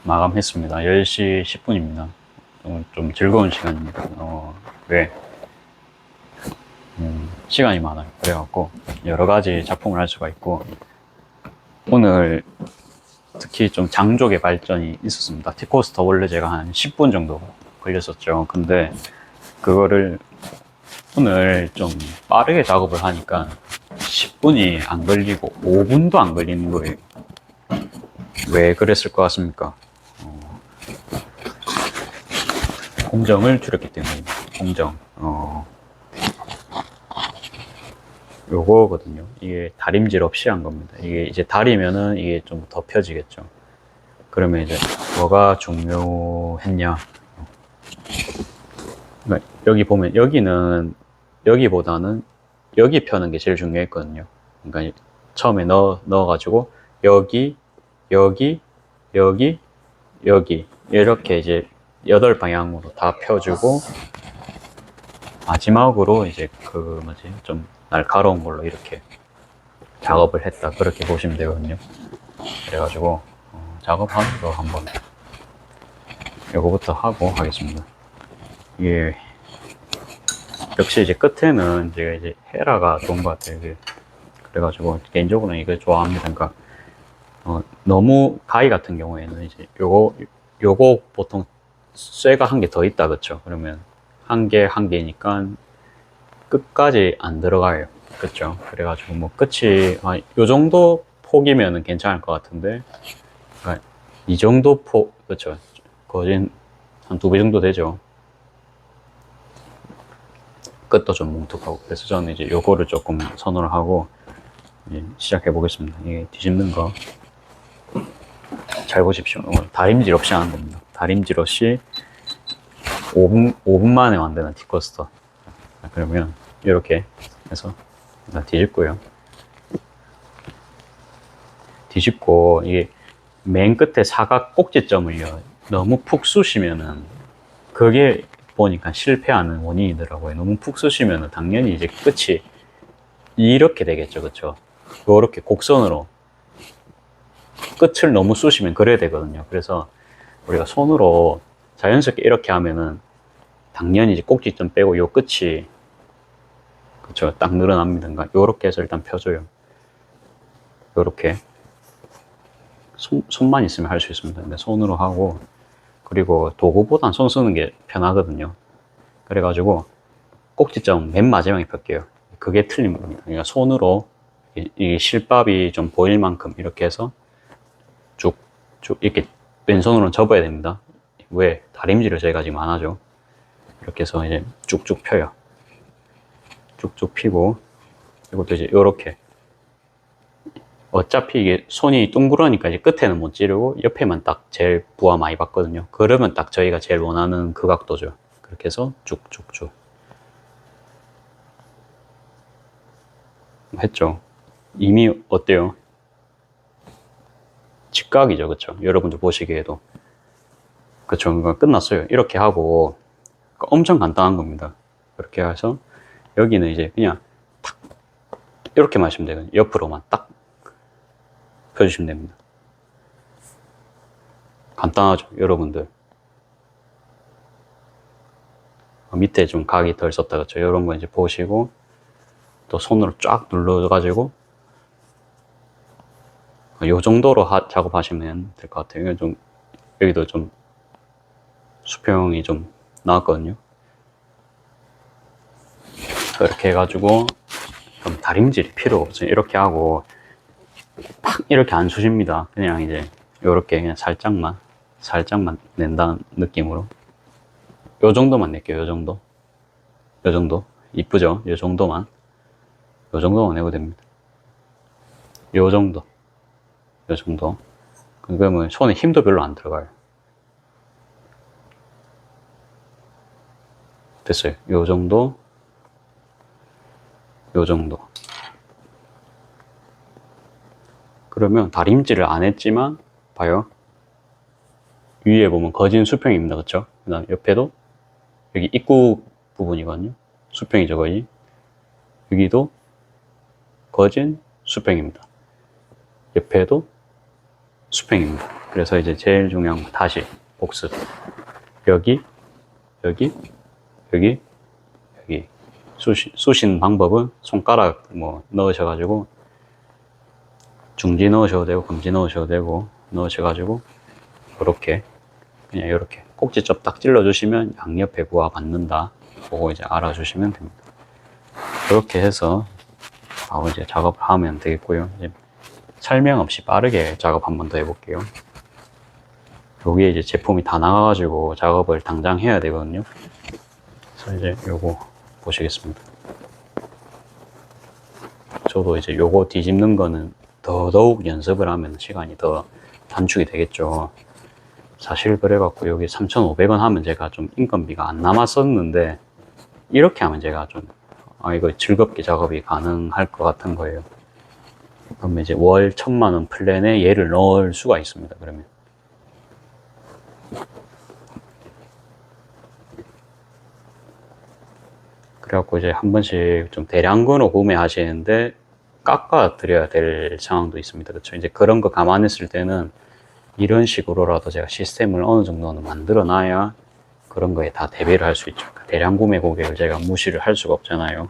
마감했습니다. 10시 10분입니다. 좀 즐거운 시간입니다. 왜? 시간이 많아요. 그래갖고 여러 가지 작품을 할 수가 있고, 오늘 특히 좀 장족의 발전이 있었습니다. 티코스터 원래 제가 한 10분 정도 걸렸었죠. 근데 그거를 오늘 좀 빠르게 작업을 하니까 10분이 안 걸리고 5분도 안 걸리는 거예요. 왜 그랬을 것 같습니까? 공정을 줄였기 때문입니다. 공정. 요거거든요. 이게 다림질 없이 한 겁니다. 이게 이제 다리면은 이게 좀 더 펴지겠죠. 그러면 이제 뭐가 중요했냐. 그러니까 여기 보면 여기보다는 여기 펴는 게 제일 중요했거든요. 그러니까 처음에 넣어가지고 여기, 여기, 여기, 여기 이렇게 이제 8방향으로 다 펴주고, 마지막으로 이제 그 뭐지 좀 날카로운 걸로 이렇게 작업을 했다, 그렇게 보시면 되거든요. 그래가지고 작업하는 거 한번 요거부터 하고 하겠습니다. 이게 역시 이제 끝에는 제가 이제 헤라가 좋은 것 같아요. 이게 그래가지고 개인적으로는 이걸 좋아합니다. 그러니까 너무 가위 같은 경우에는 이제 요거 보통 쇠가 한 개 더 있다, 그쵸? 그러면 한 개니까 끝까지 안 들어가요. 그쵸? 그래가지고 뭐 끝이 요 정도 폭이면은 괜찮을 것 같은데, 그러니까 이 정도 폭, 그쵸? 거진 한 2배 정도 되죠. 끝도 좀 뭉툭하고. 그래서 저는 이제 요거를 조금 선호를 하고 이제 시작해 보겠습니다. 이게 뒤집는 거 잘 보십시오. 다림질 없이 하는 겁니다. 다림질 없이 5분 만에 만드는 티커스터. 그러면 이렇게 해서 일단 뒤집고요. 뒤집고 이게 맨 끝에 사각 꼭지점을요 너무 푹 쑤시면은, 그게 보니까 실패하는 원인이더라고요. 너무 푹 쑤시면은 당연히 이제 끝이 이렇게 되겠죠, 그쵸? 이렇게 곡선으로 끝을 너무 쑤시면 그래야 되거든요. 그래서 우리가 손으로 자연스럽게 이렇게 하면은 당연히 이제 꼭지점 빼고 요 끝이, 그쵸, 딱 늘어납니다. 그러니까 요렇게 해서 일단 펴줘요. 요렇게 손만 있으면 할 수 있습니다. 근데 손으로 하고, 그리고 도구보단 손 쓰는 게 편하거든요. 그래가지고 꼭지점 맨 마지막에 펼게요. 그게 틀린 겁니다. 그러니까 손으로 이 실밥이 좀 보일 만큼 이렇게 해서 쭉 이렇게 왼손으로는 접어야 됩니다. 왜? 다림질을 저희가 지금 안 하죠. 이렇게 해서 이제 쭉쭉 펴요. 쭉쭉 피고, 이것도 이제 요렇게, 어차피 이게 손이 둥그러니까 이제 끝에는 못 찌르고 옆에만 딱 제일 부하 많이 받거든요. 그러면 딱 저희가 제일 원하는 그 각도죠. 그렇게 해서 쭉쭉쭉 했죠. 이미 어때요? 직각이죠, 그쵸? 여러분들 보시기에도. 그쵸? 그러니까 끝났어요. 이렇게 하고, 그러니까 엄청 간단한 겁니다. 그렇게 해서 여기는 이제 그냥 탁 이렇게 마시면 되거든요. 옆으로만 딱 펴주시면 됩니다. 간단하죠, 여러분들. 밑에 좀 각이 덜 썼다, 그쵸? 이런 거 이제 보시고, 또 손으로 쫙 눌러가지고 요 정도로 작업하시면 될 것 같아요. 좀 여기도 좀 수평이 좀 나왔거든요. 이렇게 해가지고 그럼 다림질이 필요 없어요. 이렇게 하고 팍 이렇게 안 쑤십니다. 그냥 이제 요렇게 그냥 살짝만 낸다는 느낌으로 요 정도만 낼게요. 요 정도 이쁘죠? 요 정도만 내고 됩니다. 요 정도 그러면 손에 힘도 별로 안 들어가요. 됐어요. 요 정도. 그러면 다림질을 안 했지만 봐요. 위에 보면 거진 수평입니다. 그쵸? 그 다음 옆에도 여기 입구 부분이거든요. 수평이죠, 거의. 여기도 거진 수평입니다. 옆에도 수평입니다. 그래서 이제 제일 중요한 건 다시 복습. 여기, 여기, 여기, 여기. 쑤신 방법은 손가락 뭐 넣으셔가지고 중지 넣으셔도 되고 검지 넣으셔도 되고 넣으셔가지고 이렇게 그냥 이렇게 꼭지점 딱 찔러주시면 양옆 배부와 맞는다. 그거 이제 알아주시면 됩니다. 그렇게 해서 바로 이제 작업을 하면 되겠고요. 이제 설명 없이 빠르게 작업 한 번 더 해볼게요. 여기에 이제 제품이 다 나가가지고 작업을 당장 해야 되거든요. 그래서 이제 요거 보시겠습니다. 저도 이제 요거 뒤집는 거는 더더욱 연습을 하면 시간이 더 단축이 되겠죠. 사실 그래갖고 여기 3,500원 하면 제가 좀 인건비가 안 남았었는데 이렇게 하면 제가 좀 이거 즐겁게 작업이 가능할 것 같은 거예요. 그러면 이제 월 1,000만원 플랜에 얘를 넣을 수가 있습니다. 그러면 그래갖고 이제 한 번씩 좀 대량으로 구매하시는데 깎아 드려야 될 상황도 있습니다. 그렇죠? 이제 그런 거 감안했을 때는 이런 식으로라도 제가 시스템을 어느 정도는 만들어 놔야 그런 거에 다 대비를 할 수 있죠. 대량 구매 고객을 제가 무시를 할 수가 없잖아요.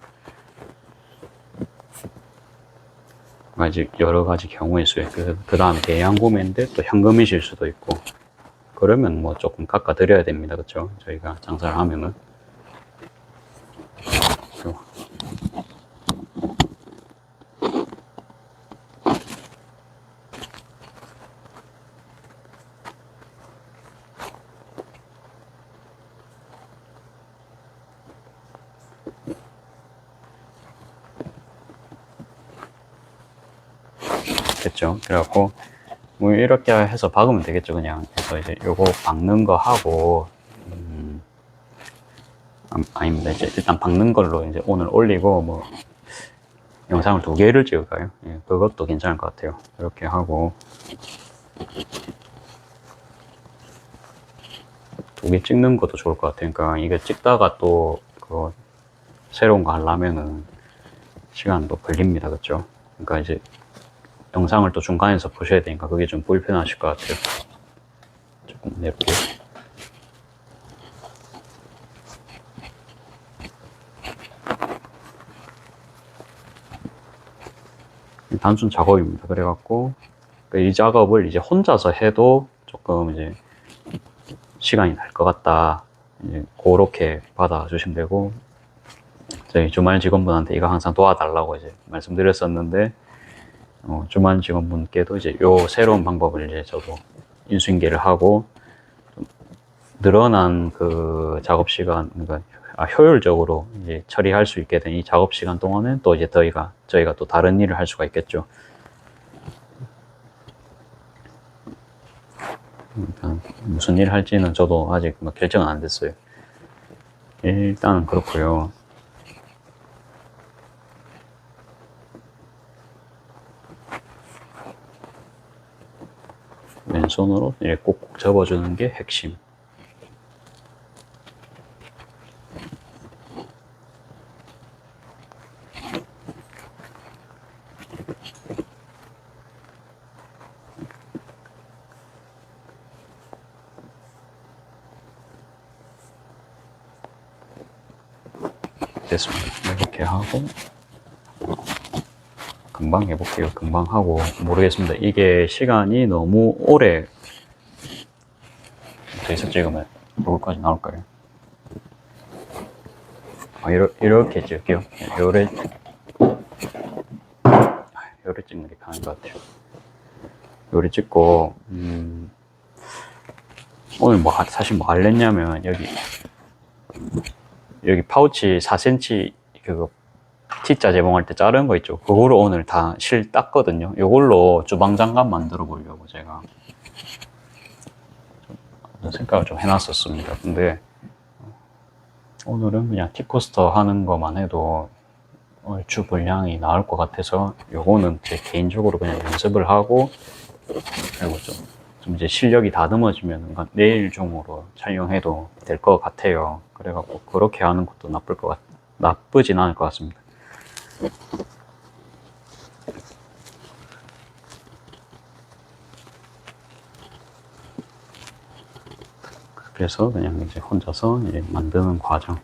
아직 여러 가지 경우의 수에 그 다음에 대량 구매인데 또 현금이실 수도 있고 그러면 뭐 조금 깎아 드려야 됩니다. 그렇죠? 저희가 장사를 하면은 됐죠. 그래갖고 뭐 이렇게 해서 박으면 되겠죠. 그냥 그래서 이제 요거 박는 거 하고 아닙니다. 이제 일단 박는 걸로 이제 오늘 올리고 뭐 영상을 2개를 찍을까요? 예, 그것도 괜찮을 것 같아요. 이렇게 하고 2개 찍는 것도 좋을 것 같아요. 그러니까 이게 찍다가 또 그거 새로운 거 하려면은 시간도 걸립니다. 그렇죠? 그러니까 이제 영상을 또 중간에서 보셔야 되니까 그게 좀 불편하실 것 같아요. 조금 내볼게요. 단순 작업입니다. 그래갖고 이 작업을 이제 혼자서 해도 조금 이제 시간이 날 것 같다. 이제 그렇게 받아주시면 되고 저희 주말 직원분한테 이거 항상 도와달라고 이제 말씀드렸었는데 주말 직원분께도 이제 요 새로운 방법을 이제 저도 인수인계를 하고 좀 늘어난 그 작업 시간, 그러니까 효율적으로 이제 처리할 수 있게 된 이 작업 시간 동안은 또 이제 저희가 또 다른 일을 할 수가 있겠죠. 일단 무슨 일 할지는 저도 아직 뭐 결정은 안 됐어요. 일단은 그렇고요. 왼손으로 이렇게 꼭꼭 접어주는 게 핵심. 됐습니다. 이렇게 하고 금방 해볼게요. 금방 하고 모르겠습니다. 이게 시간이 너무 오래 돼서 찍으면 여기까지 나올까요? 이렇게 찍을게요. 요래 찍는 게 편한 것 같아요. 요래 찍고 오늘 뭐 사실 뭐 할랬냐면 여기 파우치 4cm 그거 T자 제봉할 때 자른 거 있죠. 그거로 오늘 다 실 땄거든요. 이걸로 주방장갑 만들어 보려고 제가 생각을 좀 해놨었습니다. 근데 오늘은 그냥 티코스터 하는 것만 해도 얼추 분량이 나올 것 같아서 요거는 제 개인적으로 그냥 연습을 하고 그리고 좀 이제 실력이 다듬어지면 내일 중으로 촬영해도 될 것 같아요. 그래갖고 그렇게 하는 것도 나쁘진 않을 것 같습니다. 그래서 그냥 이제 혼자서 이제 만드는 과정.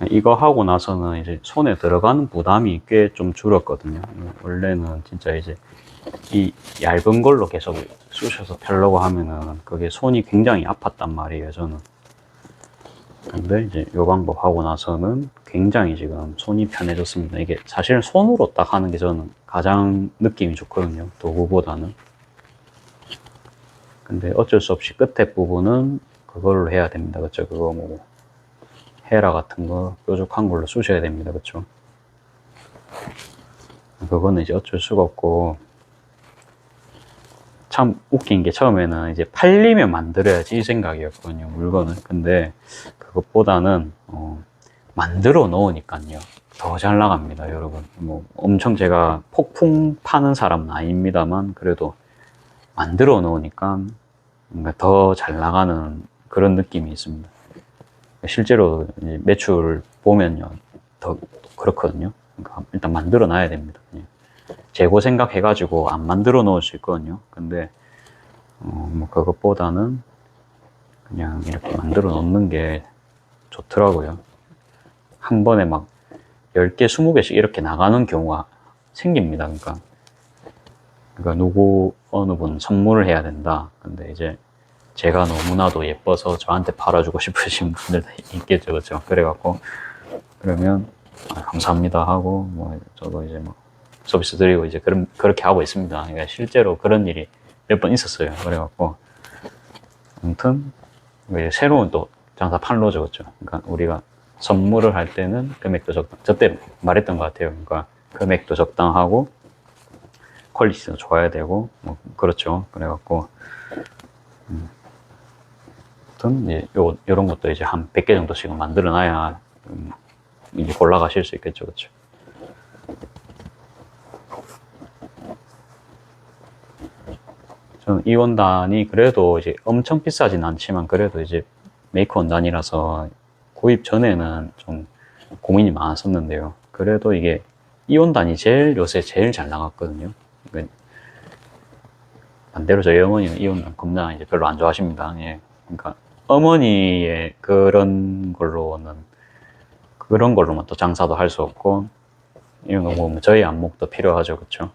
이거 하고 나서는 이제 손에 들어가는 부담이 꽤 좀 줄었거든요. 원래는 진짜 이제 이 얇은 걸로 계속 쑤셔서 펴려고 하면은 그게 손이 굉장히 아팠단 말이에요, 저는. 근데 이제 이 방법 하고 나서는 굉장히 지금 손이 편해졌습니다. 이게 사실 손으로 딱 하는 게 저는 가장 느낌이 좋거든요, 도구보다는. 근데 어쩔 수 없이 끝에 부분은 그걸로 해야 됩니다. 그쵸? 그거 뭐 헤라 같은 거 뾰족한 걸로 쑤셔야 됩니다. 그쵸? 그거는 이제 어쩔 수가 없고, 참 웃긴 게 처음에는 이제 팔리면 만들어야지 이 생각이었거든요, 물건을. 근데 그것보다는 만들어 놓으니까요 더 잘 나갑니다, 여러분. 뭐 엄청 제가 폭풍 파는 사람은 아닙니다만 그래도 만들어 놓으니까 더 잘 나가는 그런 느낌이 있습니다. 실제로 매출 보면요 더 그렇거든요. 그러니까 일단 만들어 놔야 됩니다. 그냥. 재고 생각해가지고 안 만들어 놓을 수 있거든요. 근데 뭐 그것보다는 그냥 이렇게 만들어 놓는 게 좋더라고요. 한 번에 막 10개, 20개씩 이렇게 나가는 경우가 생깁니다. 그러니까 누구, 어느 분 선물을 해야 된다. 근데 이제 제가 너무나도 예뻐서 저한테 팔아주고 싶으신 분들도 있겠죠. 그렇죠? 그래갖고, 그러면, 감사합니다 하고, 뭐, 저도 이제 뭐, 서비스 드리고 이제 그렇게 하고 있습니다. 그러니까 실제로 그런 일이 몇 번 있었어요. 그래갖고, 아무튼, 새로운 또 장사 판로죠. 그렇죠? 그러니까 우리가 선물을 할 때는 금액도 적당, 저때 말했던 것 같아요. 그러니까 금액도 적당하고, 퀄리티도 좋아야 되고, 뭐, 그렇죠. 그래갖고, 아무튼, 이제 요런 것도 이제 한 100개 정도씩은 만들어 놔야, 이제 골라가실 수 있겠죠. 그렇죠. 저는 이 원단이 그래도 이제 엄청 비싸진 않지만 그래도 이제 메이커 원단이라서 구입 전에는 좀 고민이 많았었는데요. 그래도 이게 이 원단이 요새 제일 잘 나갔거든요. 반대로 저희 어머니는 이 원단 겁나 이제 별로 안 좋아하십니다. 예. 그러니까 어머니의 그런 걸로만 또 장사도 할 수 없고 이런 거 보면 저희 안목도 필요하죠. 그렇죠?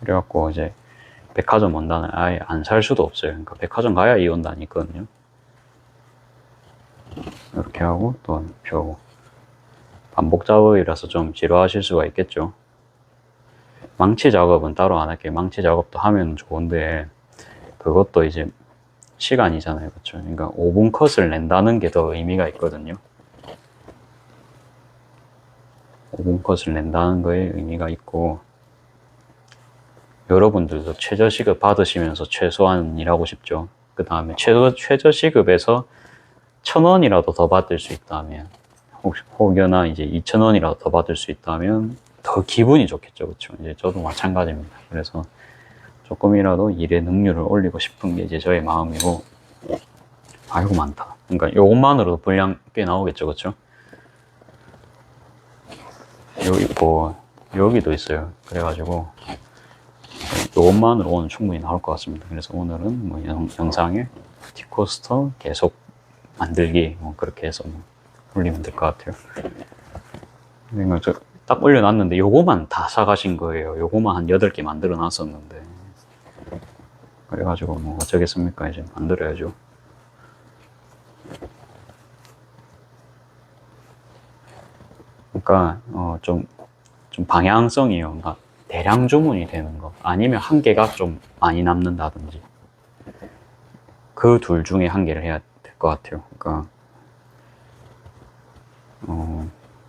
그래갖고 이제 백화점 원단을 아예 안 살 수도 없어요. 그러니까 백화점 가야 이 원단이 있거든요. 이렇게 하고 또 펴고 반복 작업이라서 좀 지루하실 수가 있겠죠. 망치 작업은 따로 안 할게요. 망치 작업도 하면 좋은데 그것도 이제 시간이잖아요. 그렇죠? 그러니까 5분 컷을 낸다는 게 더 의미가 있거든요. 5분 컷을 낸다는 거에 의미가 있고 여러분들도 최저시급 받으시면서 최소한 일하고 싶죠. 그 다음에 최저시급에서 1,000원이라도 더 받을 수 있다면 혹여나 이제 2,000원이라도 더 받을 수 있다면 더 기분이 좋겠죠. 그렇죠? 이제 저도 마찬가지입니다. 그래서 조금이라도 일의 능률을 올리고 싶은 게 이제 저의 마음이고 아이고 많다. 그러니까 이것만으로도 분량 꽤 나오겠죠. 그렇죠? 여기 있고 여기도 있어요. 그래가지고 이것만으로 오늘 충분히 나올 것 같습니다. 그래서 오늘은 뭐 영상에 티코스터 계속 만들기 뭐 그렇게 해서 뭐 올리면 될 것 같아요. 그러니까 딱 올려놨는데 요거만 다 사가신 거예요. 요거만 한 8개 만들어 놨었는데 그래가지고 뭐 어쩌겠습니까. 이제 만들어야죠. 그러니까 좀 방향성이요. 그러니까 대량 주문이 되는 거 아니면 한 개가 좀 많이 남는다든지 그 둘 중에 한 개를 해야 될 것 같아요. 그러니까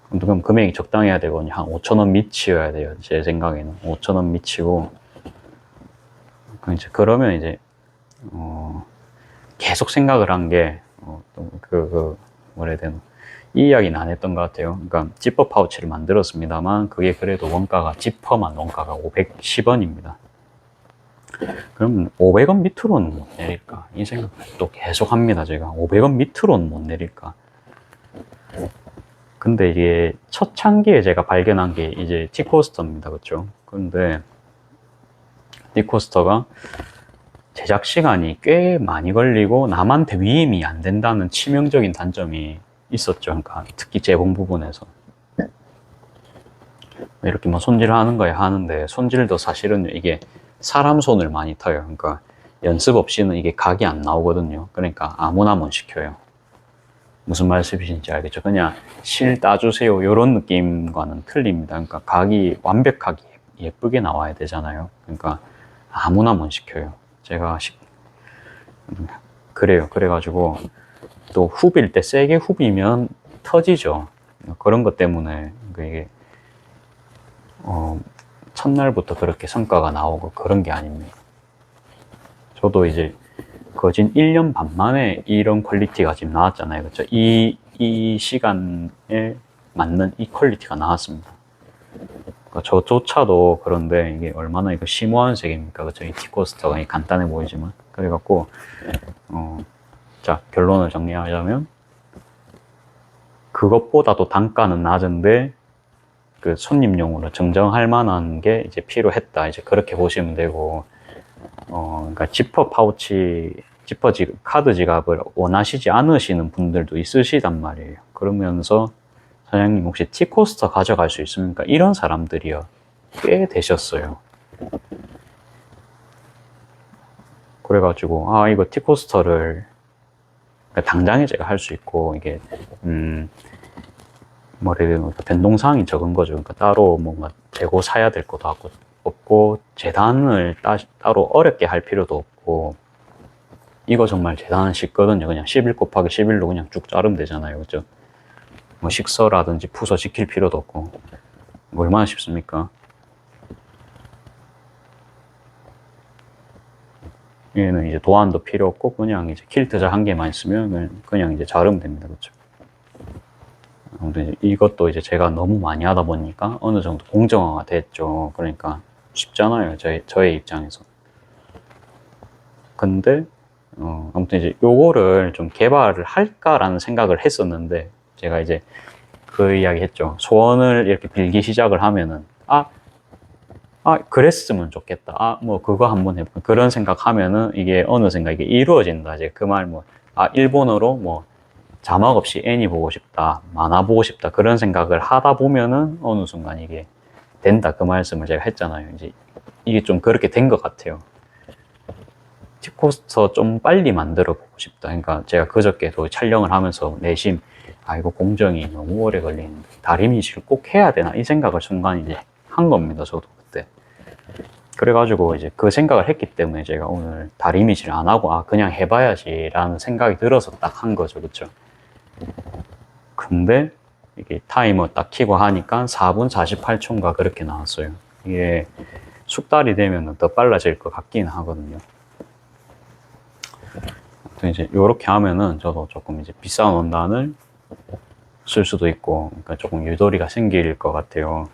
그럼 금액이 적당해야 되거든요. 한 5,000원 미치여야 돼요. 제 생각에는 5,000원 미치고 이제 그러면 이제 계속 생각을 한 게 뭐라 해야 되나 이 이야기는 안 했던 것 같아요. 그러니까 지퍼 파우치를 만들었습니다만 그게 그래도 원가가 지퍼만 원가가 510원입니다. 그럼 500원 밑으로는 못 내릴까? 이 생각을 또 계속 합니다. 제가 500원 밑으로는 못 내릴까? 근데 이게 첫 창기에 제가 발견한 게 이제 티코스터입니다. 그렇죠? 근데 D코스터가 제작 시간이 꽤 많이 걸리고 남한테 위임이 안 된다는 치명적인 단점이 있었죠. 그러니까 특히 재봉 부분에서 이렇게 뭐 손질하는 거야 하는데 손질도 사실은 이게 사람 손을 많이 타요. 그러니까 연습 없이는 이게 각이 안 나오거든요. 그러니까 아무나 못 시켜요. 무슨 말씀이신지 알겠죠? 그냥 실 따주세요 이런 느낌과는 틀립니다. 그러니까 각이 완벽하게 예쁘게 나와야 되잖아요. 그러니까 아무나 못 시켜요. 제가 그래요. 그래가지고 또 후빌 때 세게 후비면 터지죠. 그런 것 때문에 이게 첫날부터 그렇게 성과가 나오고 그런 게 아닙니다. 저도 이제 거진 1년 반 만에 이런 퀄리티가 지금 나왔잖아요. 그렇죠? 이 시간에 맞는 이 퀄리티가 나왔습니다. 그러니까 저조차도 그런데 이게 얼마나 이거 심오한 색입니까? 그렇죠? 이 D코스터가 간단해 보이지만. 그래갖고, 자, 결론을 정리하자면, 그것보다도 단가는 낮은데, 그 손님용으로 정정할 만한 게 이제 필요했다. 이제 그렇게 보시면 되고, 그러니까 지퍼 파우치, 카드 지갑을 원하시지 않으시는 분들도 있으시단 말이에요. 그러면서 사장님 혹시 T코스터 가져갈 수 있습니까? 이런 사람들이요. 꽤 되셨어요. 그래가지고, 이거 T코스터를 그러니까 당장에 제가 할 수 있고, 이게, 변동사항이 적은 거죠. 그러니까 따로 뭔가 재고 사야 될 것도 없고, 재단을 따로 어렵게 할 필요도 없고, 이거 정말 재단은 쉽거든요. 그냥 11 곱하기 11로 그냥 쭉 자르면 되잖아요. 그죠? 뭐 식서라든지 푸서 지킬 필요도 없고, 뭐 얼마나 쉽습니까? 얘는 이제 도안도 필요 없고, 그냥 이제 킬트자 한 개만 있으면 그냥 이제 자르면 됩니다. 그렇죠? 아무튼 이것도 이제 제가 너무 많이 하다 보니까 어느 정도 공정화가 됐죠. 그러니까 쉽잖아요. 저의 입장에서. 근데, 아무튼 이제 요거를 좀 개발을 할까라는 생각을 했었는데, 제가 이제 그 이야기 했죠. 소원을 이렇게 빌기 시작을 하면은, 그랬으면 좋겠다. 뭐 그거 한번 해볼까. 그런 생각하면은 이게 어느샌가 이게 이루어진다. 이제 그 말 일본어로 뭐 자막 없이 애니 보고 싶다, 만화 보고 싶다, 그런 생각을 하다 보면은 어느 순간 이게 된다. 그 말씀을 제가 했잖아요. 이제 이게 좀 그렇게 된 것 같아요. T코스터 좀 빨리 만들어 보고 싶다. 그러니까 제가 그저께도 촬영을 하면서 내심, 이거 공정이 너무 오래 걸리는데 다리미실 꼭 해야 되나? 이 생각을 순간 이제 한 겁니다. 저도 그때. 그래가지고 이제 그 생각을 했기 때문에 제가 오늘 다리미질 안 하고 그냥 해봐야지 라는 생각이 들어서 딱 한 거죠. 그쵸? 근데 이게 타이머 딱 키고 하니까 4분 48초인가 그렇게 나왔어요. 이게 숙달이 되면 더 빨라질 것 같긴 하거든요. 이제 이렇게 하면은 저도 조금 이제 비싼 원단을 쓸 수도 있고, 그러니까 조금 유도리가 생길 것 같아요.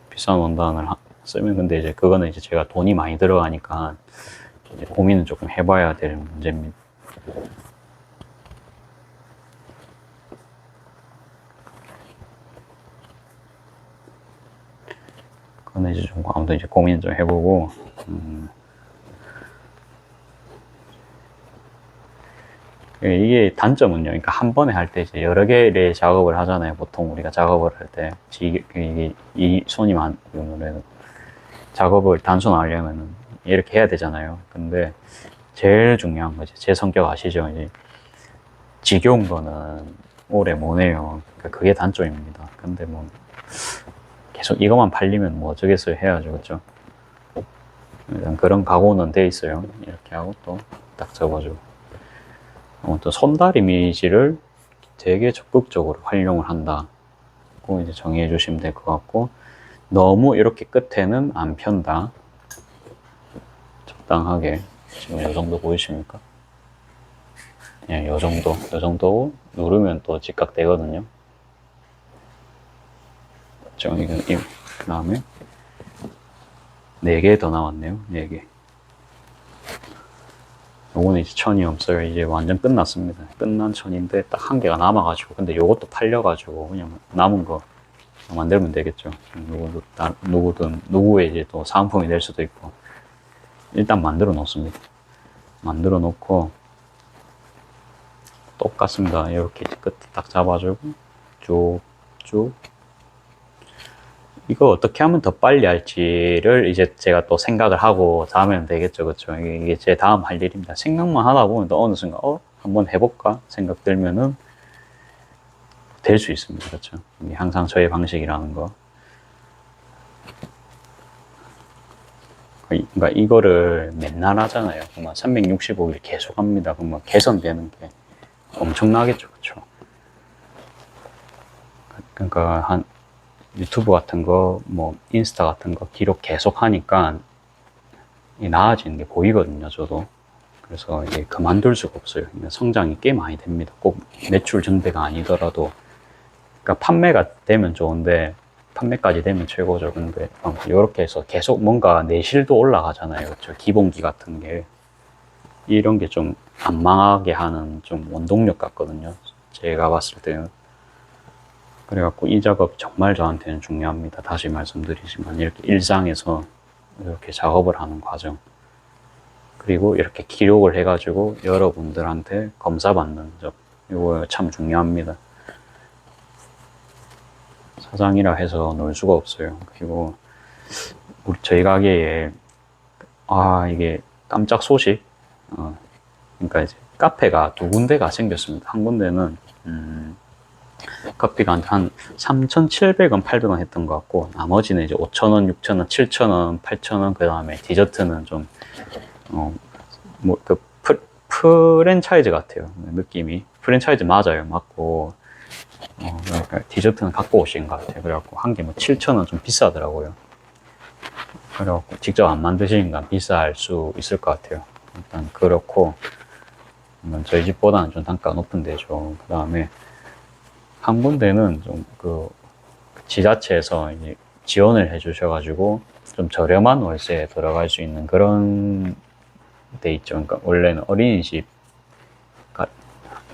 비싼 원단을 쓰면. 근데 이제 그거는 이제 제가 돈이 많이 들어가니까 이제 고민은 조금 해봐야 될 문제입니다. 그거는 이제 좀 아무튼 이제 고민 좀 해보고, 이게 단점은요. 그러니까 한 번에 할 때 이제 여러 개의 작업을 하잖아요. 보통 우리가 작업을 할 때 이 손이 많으면 작업을 단순화하려면 이렇게 해야 되잖아요. 근데 제일 중요한 거지. 제 성격 아시죠? 이제 지겨운 거는 오래 못 해요. 그러니까 그게 단점입니다. 근데 뭐 계속 이것만 팔리면 뭐 어쩌겠어요. 해야죠. 그렇죠? 일단 그런 각오는 돼 있어요. 이렇게 하고 또 딱 접어주고. 또 손다리 미지를 되게 적극적으로 활용을 한다. 고 이제 정의해 주시면 될 것 같고, 너무 이렇게 끝에는 안 편다. 적당하게. 지금 이 정도 보이십니까? 예, 요 정도 누르면 또 직각되거든요. 그 다음에 4개 더 나왔네요. 4개. 요거는 이제 천이 없어요. 이제 완전 끝났습니다. 끝난 천인데 딱 1개가 남아가지고, 근데 요것도 팔려가지고 그냥 남은 거 만들면 되겠죠. 누구의 이제 또 사은품이 될 수도 있고. 일단 만들어 놓습니다. 만들어 놓고 똑같습니다. 이렇게 끝 딱 잡아주고 쭉쭉. 이거 어떻게 하면 더 빨리 할지를 이제 제가 또 생각을 하고 다음에는 되겠죠. 그쵸? 이게 제 다음 할 일입니다. 생각만 하다 보면 또 어느 순간 한번 해볼까 생각 들면은 될 수 있습니다. 그렇죠? 이게 항상 저의 방식이라는 거. 그러니까 이거를 맨날 하잖아요. 그러면 365일 계속 합니다. 그러면 개선되는 게 엄청나겠죠. 그쵸? 그러니까 한 유튜브 같은 거, 뭐 인스타 같은 거 기록 계속 하니까 나아지는 게 보이거든요. 저도. 그래서 이게 그만둘 수가 없어요. 성장이 꽤 많이 됩니다. 꼭 매출 증대가 아니더라도. 그러니까 판매가 되면 좋은데 판매까지 되면 최고죠. 근데 이렇게 해서 계속 뭔가 내실도 올라가잖아요. 그렇죠? 기본기 같은 게 이런 게 좀 안 망하게 하는 좀 원동력 같거든요. 제가 봤을 때는. 그래갖고 이 작업 정말 저한테는 중요합니다. 다시 말씀드리지만 이렇게 일상에서 이렇게 작업을 하는 과정, 그리고 이렇게 기록을 해가지고 여러분들한테 검사받는 점, 이거 참 중요합니다. 사장이라 해서 놀 수가 없어요. 그리고 저희 가게에 이게 깜짝 소식, 그러니까 이제 카페가 두 군데가 생겼습니다. 한 군데는 커피가 한 3,700원, 800원 했던 것 같고, 나머지는 이제 5,000원, 6,000원, 7,000원, 8,000원, 그 다음에 디저트는 좀, 프랜차이즈 같아요. 느낌이. 프랜차이즈 맞아요. 맞고, 그러니까 디저트는 갖고 오신 것 같아요. 그래갖고 한 개 뭐 7,000원 좀 비싸더라고요. 그래갖고 직접 안 만드시니까 비쌀 수 있을 것 같아요. 일단 그렇고, 저희 집보다는 좀 단가가 높은 데죠. 그 다음에 한 군데는 좀 지자체에서 이제 지원을 해주셔가지고 좀 저렴한 월세에 들어갈 수 있는 그런 데 있죠. 그러니까 원래는 어린이집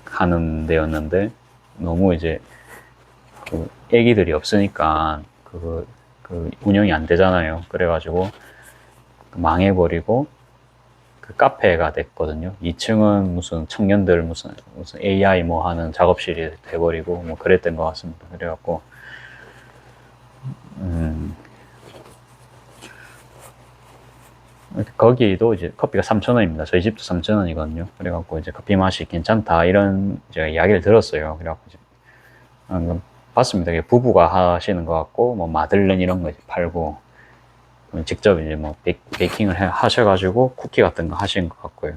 하는 데였는데 너무 이제 애기들이 없으니까 운영이 안 되잖아요. 그래가지고 망해버리고 카페가 됐거든요. 2층은 무슨 청년들 무슨 AI 뭐 하는 작업실이 돼버리고 뭐 그랬던 것 같습니다. 그래갖고 거기도 이제 커피가 3,000원입니다. 저희 집도 3,000원이거든요. 그래갖고 이제 커피 맛이 괜찮다 이런 제가 이야기를 들었어요. 그래갖고 이제 봤습니다. 부부가 하시는 것 같고 뭐 마들렌 이런 거 팔고 직접 이제 뭐 베이킹을 하셔가지고 쿠키 같은 거 하신 것 같고요.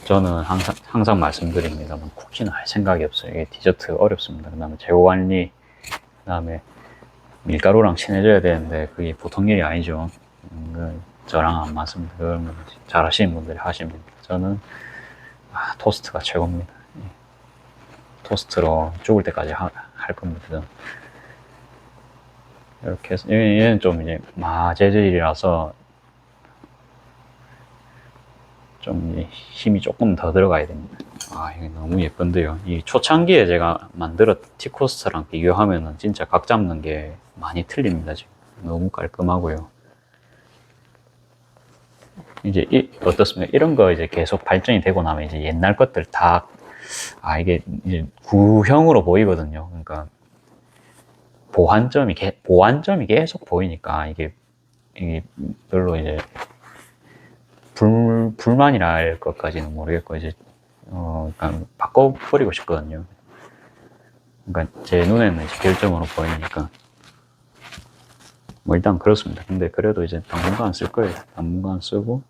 저는 항상 말씀드립니다만 쿠키는 할 생각이 없어요. 이게 디저트 어렵습니다. 그 다음에 재고 관리, 그 다음에 밀가루랑 친해져야 되는데 그게 보통 일이 아니죠. 저랑 안 맞습니다. 그러면 잘 하시는 분들이 하시면 됩니다. 저는 토스트가 최고입니다. 토스트로 죽을 때까지 할 겁니다. 저는. 이렇게 해서 얘는 좀 이제 마재질이라서 좀 힘이 조금 더 들어가야 됩니다. 이게 너무 예쁜데요. 이 초창기에 제가 만들었던 티코스트랑 비교하면은 진짜 각 잡는 게 많이 틀립니다. 지금 너무 깔끔하고요. 이제 어떻습니까? 이런 거 이제 계속 발전이 되고 나면 이제 옛날 것들 다 이게 이제 구형으로 보이거든요. 그러니까 보완점이 계속 보이니까 이게 별로 이제 불만이랄 것까지는 모르겠고 이제 그러니까 바꿔버리고 싶거든요. 그러니까 제 눈에는 이제 결점으로 보이니까 뭐 일단 그렇습니다. 근데 그래도 이제 당분간 쓸 거예요. 당분간 쓰고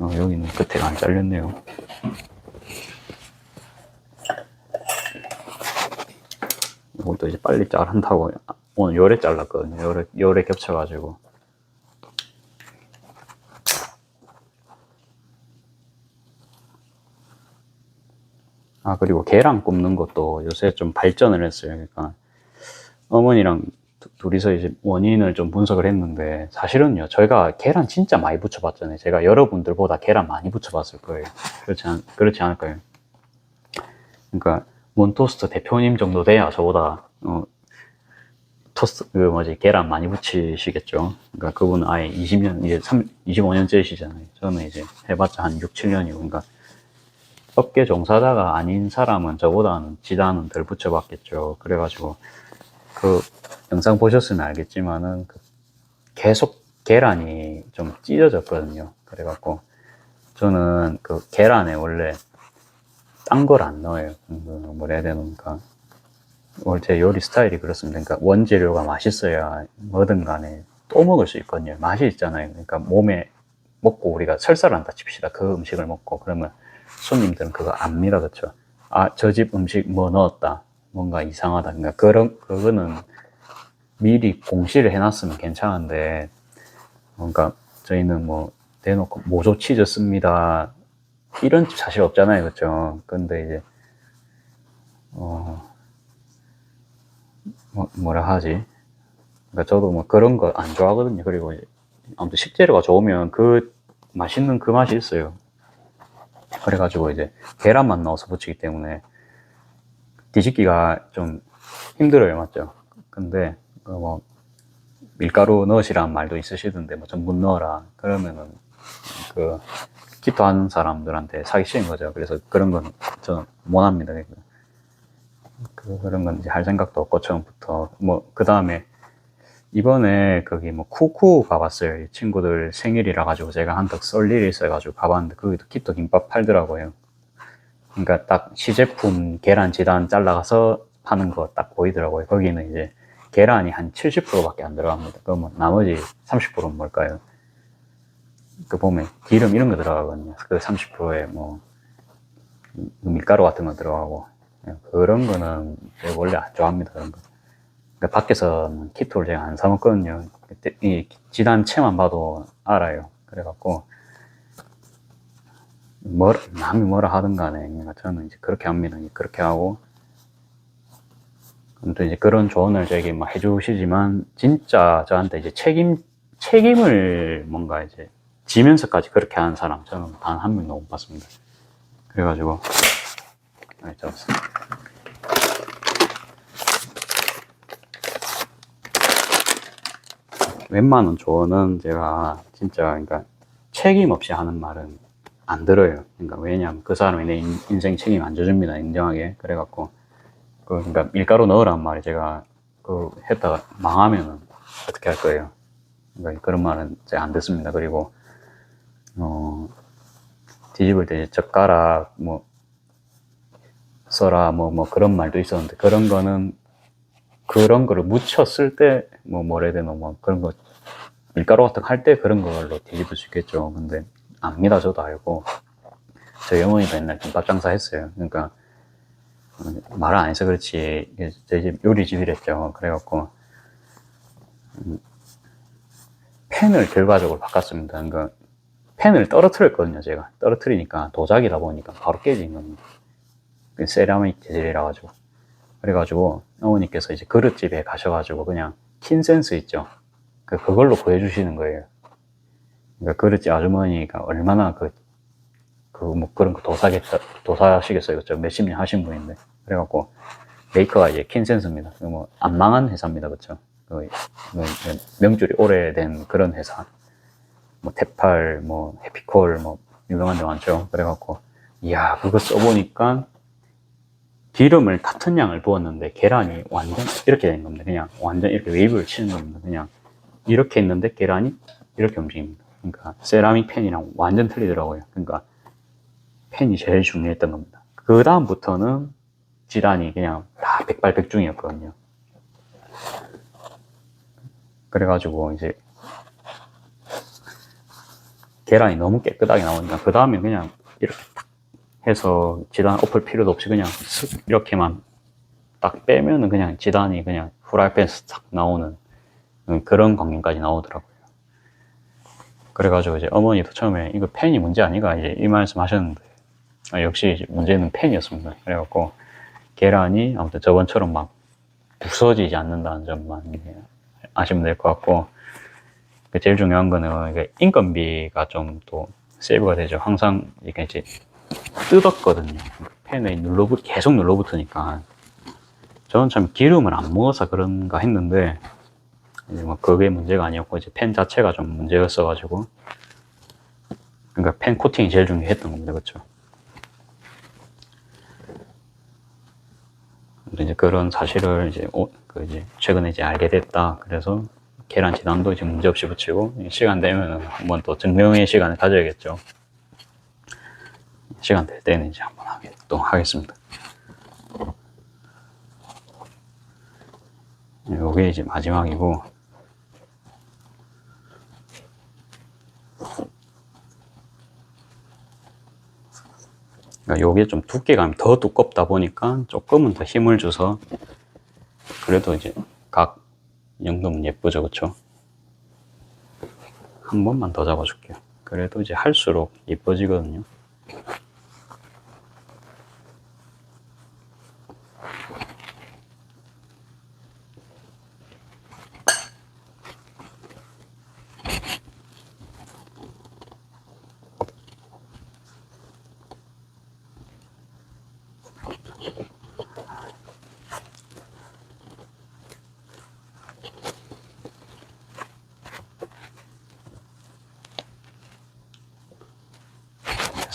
여기는 끝에가 안 잘렸네요. 이것도 이제 빨리 자른다고 오늘 요래 잘랐거든요. 요래 겹쳐가지고. 그리고 계란 굽는 것도 요새 좀 발전을 했어요. 그러니까 어머니랑 둘이서 이제 원인을 좀 분석을 했는데 사실은요, 저희가 계란 진짜 많이 붙여봤잖아요. 제가 여러분들보다 계란 많이 붙여봤을 거예요. 그렇지 않을까요? 그러니까 몬토스트 대표님 정도 돼야 저보다 토스트, 그 뭐지, 계란 많이 부치시겠죠. 그러니까 그분은 아예 20년, 이제 25년째시잖아요. 저는 이제 해봤자 한 6, 7년이고, 그러니까 업계 종사자가 아닌 사람은 저보다는 지단은 덜 붙여봤겠죠. 그래가지고 그 영상 보셨으면 알겠지만은 그 계속 계란이 좀 찢어졌거든요. 그래갖고 저는 그 계란에 원래 딴 걸 안 넣어요. 뭐라 해야 되는가. 원래 제 요리 스타일이 그렇습니다. 그러니까 원재료가 맛있어야 뭐든 간에 또 먹을 수 있거든요. 맛이 있잖아요. 그러니까 몸에 먹고 우리가 설사를 한다 칩시다. 그 음식을 먹고 그러면 손님들은 그거 압니다. 그쵸? 아, 저 집 음식 뭐 넣었다. 뭔가 이상하다. 그러니까 그거는 미리 공시를 해놨으면 괜찮은데, 그러니까 저희는 뭐 대놓고 모조 치즈 씁니다. 이런 집 사실 없잖아요. 그쵸? 근데 이제, 뭐라 하지? 그러니까 저도 뭐 그런 거 안 좋아하거든요. 그리고 아무튼 식재료가 좋으면 그 맛있는 그 맛이 있어요. 그래가지고 이제 계란만 넣어서 부치기 때문에 뒤집기가 좀 힘들어요. 맞죠? 근데 뭐 밀가루 넣으시라는 말도 있으시던데 뭐 전분 넣어라 그러면은 그 키토 하는 사람들한테 사기치는 거죠. 그래서 그런 건 저는 못 합니다. 그런 건 이제 할 생각도 없고 처음부터 뭐 그 다음에 이번에 거기 뭐 쿠쿠 가봤어요. 이 친구들 생일이라 가지고 제가 한턱 쏠 일이 있어가지고 가봤는데 거기도 키토 김밥 팔더라고요. 그러니까 딱 시제품 계란 지단 잘라가서 파는 거 딱 보이더라고요. 거기는 이제 계란이 한 70%밖에 안 들어갑니다. 그러면 나머지 30%는 뭘까요? 그 보면 기름 이런 거 들어가거든요. 그 30%에 뭐 밀가루 같은 거 들어가고 그런 거는 제가 원래 안 좋아합니다. 그런 거. 그러니까 밖에서는 키토를 제가 안 사 먹거든요. 이 지단 채만 봐도 알아요. 그래갖고 남이 뭐라 하든 간에 그러니까 저는 이제 그렇게 합니다. 그렇게 하고 또 이제 그런 조언을 저에게 막 해주시지만 진짜 저한테 이제 책임을 뭔가 이제 지면서까지 그렇게 하는 사람 저는 단 한 명도 못 봤습니다. 그래가지고 잡았습니다. 웬만한 조언은 제가 진짜 그러니까 책임 없이 하는 말은 안 들어요. 그러니까 왜냐면 그 사람이 내 인생 책임 안 져줍니다. 인정하게. 그래갖고 그러니까 밀가루 넣으란 말이 제가 했다가 망하면은 어떻게 할 거예요. 그러니까 그런 말은 제가 안 듣습니다. 그리고 뒤집을 때 젓가락 뭐 써라 뭐 그런 말도 있었는데 그런 거는 그런 거를 묻혔을 때 뭐라 해야 되나 뭐 그런 거 밀가루 같은 거 할 때 그런 걸로 뒤집을 수 있겠죠. 근데 압니다. 저도 알고 저희 어머니도 옛날 김밥 장사 했어요. 그러니까 말을 안 해서 그렇지 저희 집 요리집이랬죠. 그래갖고 팬을 결과적으로 바꿨습니다. 그러니까 팬을 떨어뜨렸거든요. 제가 떨어뜨리니까 도자기다 보니까 바로 깨진 겁니다. 세라믹 재질이라 가지고 그래가지고 어머니께서 이제 그릇집에 가셔가지고 그냥 킨센스 있죠. 그걸로 구해주시는 거예요. 그러니까 그릇집 아주머니가 얼마나 뭐 그런 거 도사하시겠어요. 그쵸? 몇십 년 하신 분인데. 그래갖고 메이커가 이제 킨센스입니다. 뭐 안 망한 회사입니다. 그쵸? 명줄이 오래된 그런 회사. 뭐 테팔, 뭐 해피콜, 뭐 유명한 데 많죠. 그래갖고 이야 그거 써보니까 기름을 같은 양을 부었는데 계란이 완전 이렇게 된 겁니다. 그냥 완전 이렇게 웨이브를 치는 겁니다. 그냥 이렇게 했는데 계란이 이렇게 움직입니다. 그러니까 세라믹 팬이랑 완전 틀리더라고요. 그러니까 팬이 제일 중요했던 겁니다. 그 다음부터는 지단이 그냥 다 백발백중이었거든요. 그래가지고 이제 계란이 너무 깨끗하게 나오니까 그 다음에 그냥 이렇게 탁 해서 지단 엎을 필요도 없이 그냥 슥 이렇게만 딱 빼면은 그냥 지단이 그냥 후라이팬에서 딱 나오는 그런 광경까지 나오더라고요. 그래가지고 이제 어머니도 처음에 이거 팬이 문제 아니가 이제 이 말씀 하셨는데 역시 문제는 팬이었습니다. 그래갖고 계란이 아무튼 저번처럼 막 부서지지 않는다는 점만 아시면 될 것 같고 제일 중요한 거는 이게 인건비가 좀 또 세이브가 되죠. 항상 이게 이제 뜯었거든요. 팬에 계속 눌러붙으니까 저는 참 기름을 안 먹어서 그런가 했는데 이제 뭐 그게 문제가 아니었고 이제 팬 자체가 좀 문제였어가지고, 그러니까 팬 코팅이 제일 중요했던 겁니다. 그렇죠? 근데 이제 그런 사실을 이제 최근에 이제 알게 됐다. 그래서 계란 진함도 이제 문제 없이 붙이고, 시간 되면 한번 또 증명의 시간을 가져야겠죠. 시간 될 때는 이제 한번 또 하겠습니다. 요게 이제 마지막이고, 그러니까 요게 좀 두께감이 더 두껍다 보니까 조금은 더 힘을 줘서 그래도 이제 각 이 정도면 예쁘죠. 그쵸? 한 번만 더 잡아줄게요. 그래도 이제 할수록 예뻐지거든요.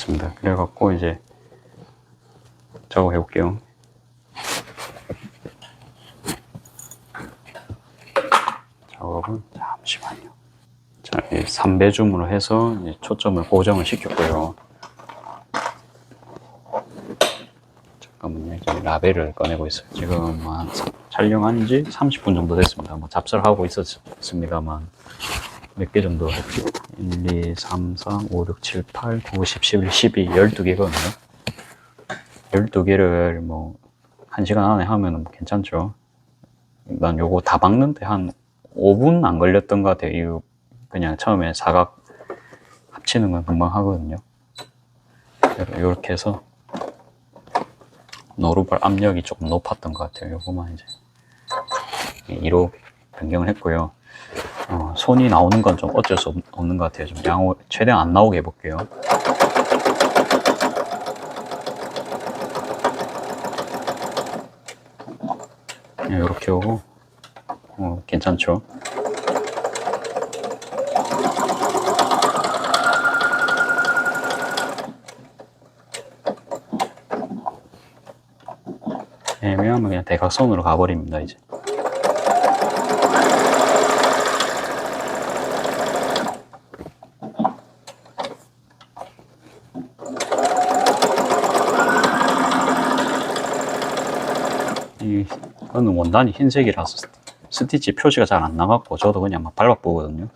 됐습니다. 그래갖고 이제 작업해 볼게요. 작업은 잠시만요. 자, 3배 줌으로 해서 이제 초점을 고정을 시켰고요. 잠깐만요. 이제 라벨을 꺼내고 있어요. 지금 한 촬영한 지 30분 정도 됐습니다. 뭐 잡설하고 있었습니다만 몇 개 정도 했지? 1, 2, 3, 4, 5, 6, 7, 8, 9, 10, 11, 12, 12개거든요. 12개를 뭐 1시간 안에 하면 괜찮죠. 난 요거 다 박는데 한 5분 안 걸렸던 것 같아요. 그냥 처음에 사각 합치는 건 금방 하거든요. 이렇게 해서 노루발 압력이 조금 높았던 것 같아요. 요거만 이제 2로 변경을 했고요. 손이 나오는 건 좀 어쩔 수 없는 것 같아요. 좀 최대한 안 나오게 해볼게요. 이렇게 오고, 괜찮죠? 애매하면 그냥 대각선으로 가버립니다, 이제. 이거는 원단이 흰색이라서 스티치 표시가 잘 안 나갖고 저도 그냥 막 발라보거든요.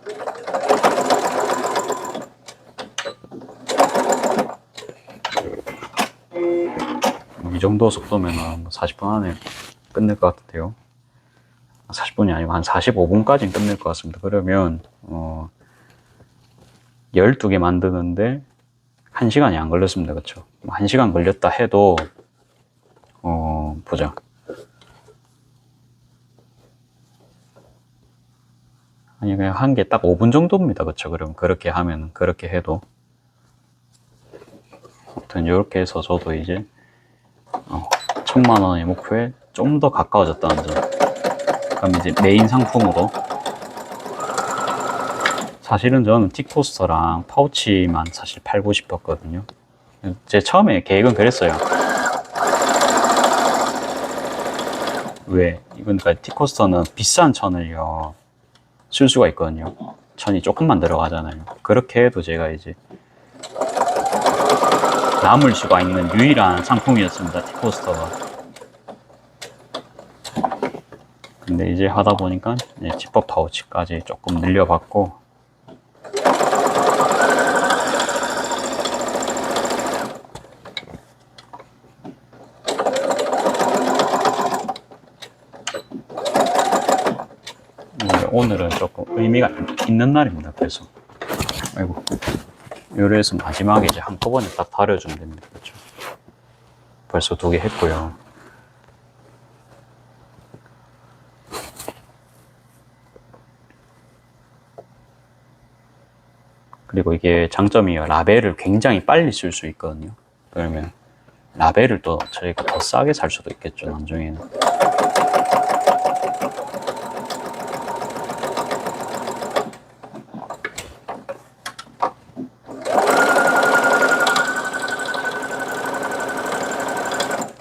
이 정도 속도면 40분 안에 끝낼 것 같은데요. 40분이 아니고 한 45분까지는 끝낼 것 같습니다. 그러면 12개 만드는데 1시간이 안 걸렸습니다. 그쵸? 1시간 걸렸다 해도 보자. 아니 그냥 한 개 딱 5분 정도입니다. 그쵸? 그럼 그렇게 하면 그렇게 해도 아무튼 이렇게 해서 저도 이제 1000만원의 목표에 좀 더 가까워졌다는 점. 그럼 이제 메인 상품으로, 사실은 저는 틱토스터랑 파우치만 사실 팔고 싶었거든요. 제 처음에 계획은 그랬어요. 왜? 그러니까 틱토스터는 비싼 천을요 쓸 수가 있거든요. 천이 조금만 들어가잖아요. 그렇게 해도 제가 이제 남을 수가 있는 유일한 상품이었습니다. 틱토스터가. 근데 이제 하다 보니까 지퍼 파우치까지 조금 늘려봤고, 오늘은 조금 의미가 있는 날입니다. 그래서 아이고, 요래서 마지막에 이제 한꺼번에 딱 다려주면 됩니다. 그렇죠? 벌써 2개 했고요. 그리고 이게 장점이에요. 라벨을 굉장히 빨리 쓸 수 있거든요. 그러면 라벨을 또 저희가 더 싸게 살 수도 있겠죠, 나중에는.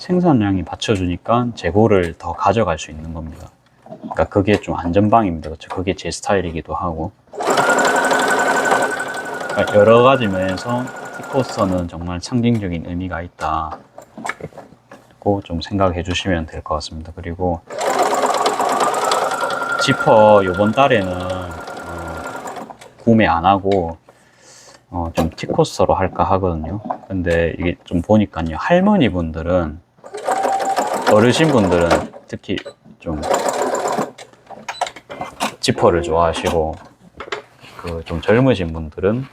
생산량이 받쳐주니까 재고를 더 가져갈 수 있는 겁니다. 그러니까 그게 좀 안전방입니다. 그렇죠? 그게 제 스타일이기도 하고. 그러니까 여러 가지 면에서 T코스터는 정말 상징적인 의미가 있다. 고 좀 생각해 주시면 될 것 같습니다. 그리고 지퍼 요번 달에는 구매 안 하고 좀 T코스터로 할까 하거든요. 근데 이게 좀 보니까요, 할머니 분들은, 어르신 분들은 특히 좀 지퍼를 좋아하시고, 그 좀 젊으신 분들은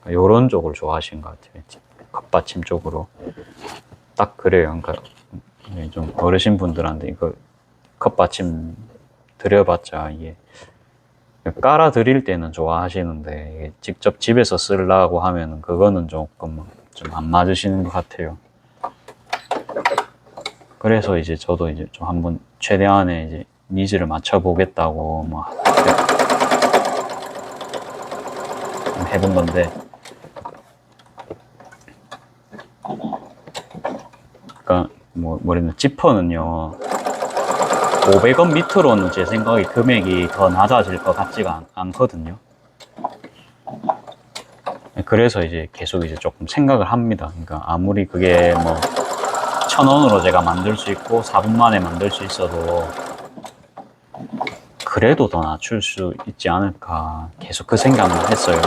요런 쪽을 좋아하시는 것 같아요. 컵받침 쪽으로. 딱 그래요. 그러니까 좀 어르신 분들한테 이거 컵받침 드려봤자 이게 깔아 드릴 때는 좋아하시는데 이게 직접 집에서 쓰려고 하면은 그거는 조금 좀 안 맞으시는 것 같아요. 그래서 이제 저도 이제 좀 한번 최대한의 이제 니즈를 맞춰 보겠다고 뭐 해본 건데, 그러니까 뭐냐면 지퍼는요 500원 밑으로는 제 생각에 금액이 더 낮아질 것 같지가 않거든요. 그래서 이제 계속 이제 조금 생각을 합니다. 그러니까 아무리 그게 뭐 1,000원으로 제가 만들 수 있고 4분 만에 만들 수 있어도 그래도 더 낮출 수 있지 않을까, 계속 그 생각을 했어요.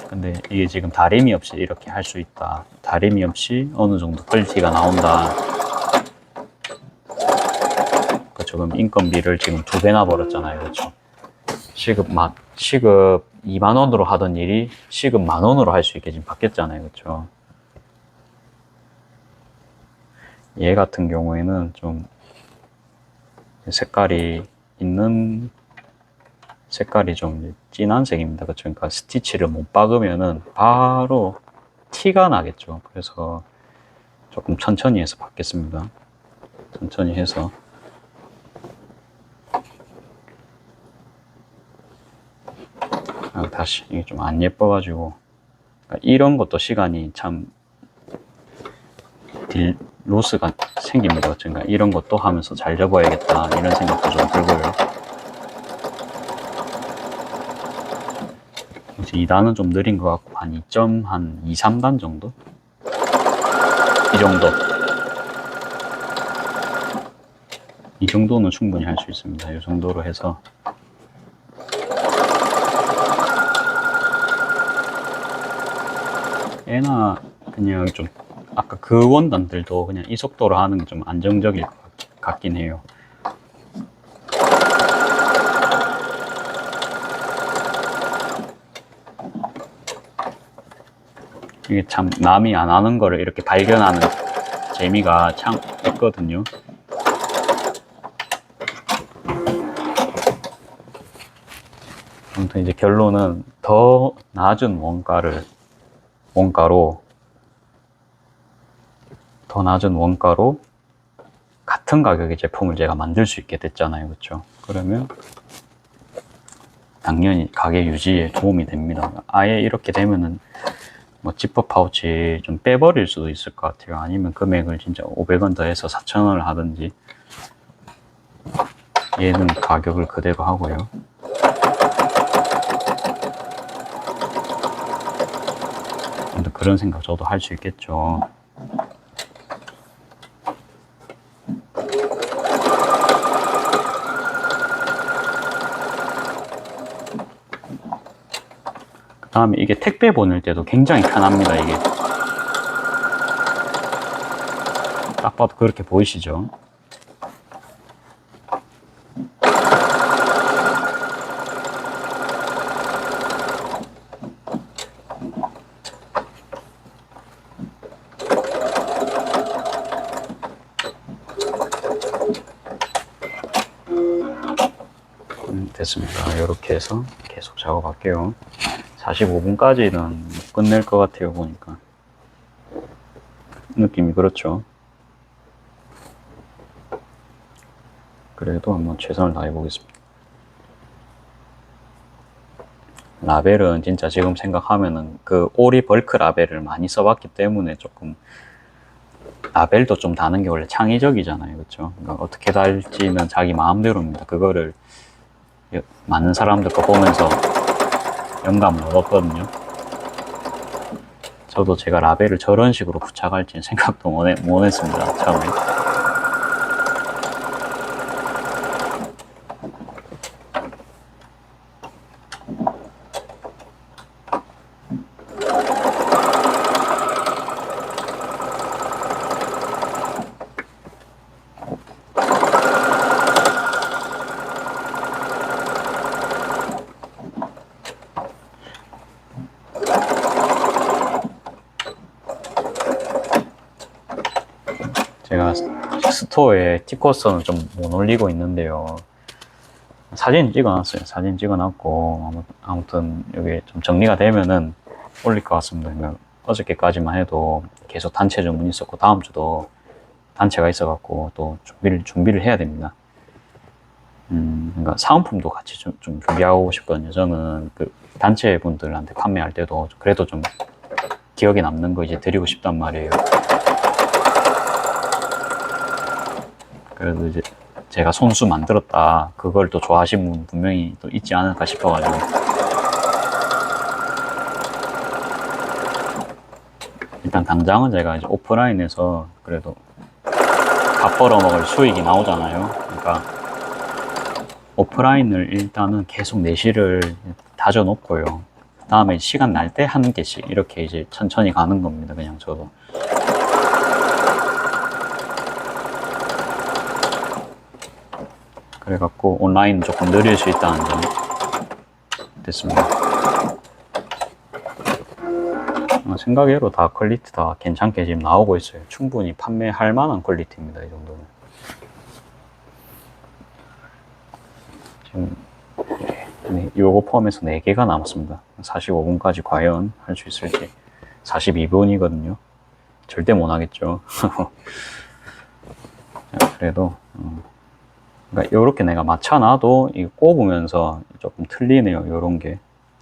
근데 이게 지금 다리미 없이 이렇게 할 수 있다, 다리미 없이 어느 정도 퀄리티가 나온다. 그렇죠. 그럼 인건비를 지금 2배나 벌었잖아요. 그렇죠. 시급 2만 원으로 하던 일이 시급 10,000원으로 할 수 있게 지금 바뀌었잖아요. 그렇죠. 얘 같은 경우에는 좀 색깔이 좀 진한 색입니다. 그렇죠. 그러니까 스티치를 못 박으면은 바로 티가 나겠죠. 그래서 조금 천천히 해서 받겠습니다. 천천히 해서. 다시 이게 좀 안 예뻐가지고, 그러니까 이런 것도 시간이 참 로스가 생깁니다. 그러니까 이런 것도 하면서 잘 접어야겠다 이런 생각도 좀 들고요. 이제 2단은 좀 느린 것 같고 한 2, 3단 정도? 이 정도. 이 정도는 충분히 할 수 있습니다. 이 정도로 해서 얘나 그냥 좀 아까 그 원단들도 그냥 이 속도로 하는 게 좀 안정적일 것 같긴 해요. 이게 참 남이 안 하는 거를 이렇게 발견하는 재미가 참 있거든요. 아무튼 이제 결론은 더 낮은 원가로 같은 가격의 제품을 제가 만들 수 있게 됐잖아요. 그렇죠? 그러면 당연히 가게 유지에 도움이 됩니다. 아예 이렇게 되면은 뭐 지퍼 파우치 좀 빼버릴 수도 있을 것 같아요. 아니면 금액을 진짜 500원 더해서 4,000원을 하든지. 얘는 가격을 그대로 하고요. 그런 생각 저도 할 수 있겠죠. 그 다음에 이게 택배 보낼 때도 굉장히 편합니다. 이게 딱 봐도 그렇게 보이시죠? 됐습니다. 이렇게 해서 계속 작업할게요. 45분까지는 끝낼 것 같아요. 보니까 느낌이 그렇죠. 그래도 한번 최선을 다해 보겠습니다. 라벨은 진짜 지금 생각하면은 그 오리 벌크 라벨을 많이 써봤기 때문에 조금 라벨도 좀 다는 게 원래 창의적이잖아요. 그렇죠? 그러니까 어떻게 달지는 자기 마음대로입니다. 그거를 많은 사람들 거 보면서 영감을 얻었거든요. 저도 제가 라벨을 저런 식으로 부착할지는 생각도 못 했습니다. 처음에. 제가 스토어에 티코스는 좀 못 올리고 있는데요. 사진 찍어놨어요. 사진 찍어놨고 아무튼 여기 좀 정리가 되면은 올릴 것 같습니다. 그러니까 어저께까지만 해도 계속 단체 주문이 있었고 다음 주도 단체가 있어갖고 또 준비를 해야 됩니다. 그러니까 사은품도 같이 좀 준비하고 싶거든요. 저는 그 단체 분들한테 판매할 때도 그래도 좀 기억에 남는 거 이제 드리고 싶단 말이에요. 그래도 이제 제가 손수 만들었다. 그걸 또 좋아하시는 분 분명히 또 있지 않을까 싶어가지고. 일단 당장은 제가 이제 오프라인에서 그래도 밥 벌어먹을 수익이 나오잖아요. 그러니까 오프라인을 일단은 계속 내실을 다져놓고요. 그 다음에 시간 날 때 한 개씩 이렇게 이제 천천히 가는 겁니다. 그냥 저도. 그래갖고 온라인 조금 느릴 수 있다는 점 됐습니다. 생각외로 다 퀄리티 다 괜찮게 지금 나오고 있어요. 충분히 판매할 만한 퀄리티입니다. 이 정도는. 지금 요거 포함해서 4개가 남았습니다. 45분까지 과연 할 수 있을지. 42분이거든요. 절대 못 하겠죠. 그래도 그러니까 요렇게 내가 맞춰놔도 이거 꼽으면서 조금 틀리네요. 요런 게.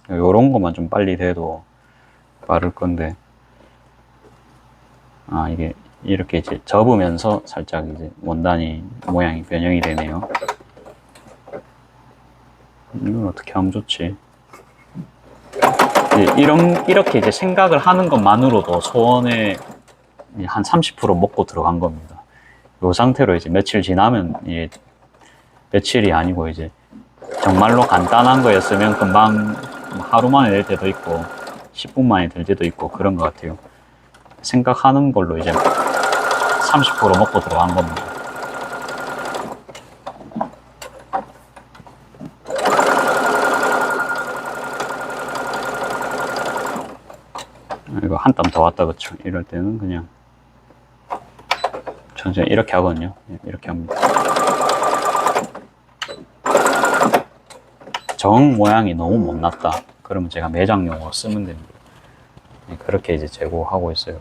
요런 것만 좀 빨리 돼도 빠를 건데. 이게 이렇게 이제 접으면서 살짝 이제 원단이 모양이 변형이 되네요. 이걸 어떻게 하면 좋지? 이렇게 이제 생각을 하는 것만으로도 소원에 한 30% 먹고 들어간 겁니다. 이 상태로 이제 며칠 지나면 이게 며칠이 아니고 이제 정말로 간단한 거였으면 금방 하루 만에 될 때도 있고 10분 만에 될 때도 있고 그런 것 같아요. 생각하는 걸로 이제 30% 먹고 들어간 겁니다. 이거 한 땀 더 왔다 그쵸? 이럴 때는 그냥 천천히 이렇게 하거든요. 이렇게 합니다. 정 모양이 너무 못났다. 그러면 제가 매장용으로 쓰면 됩니다. 그렇게 이제 재고하고 있어요.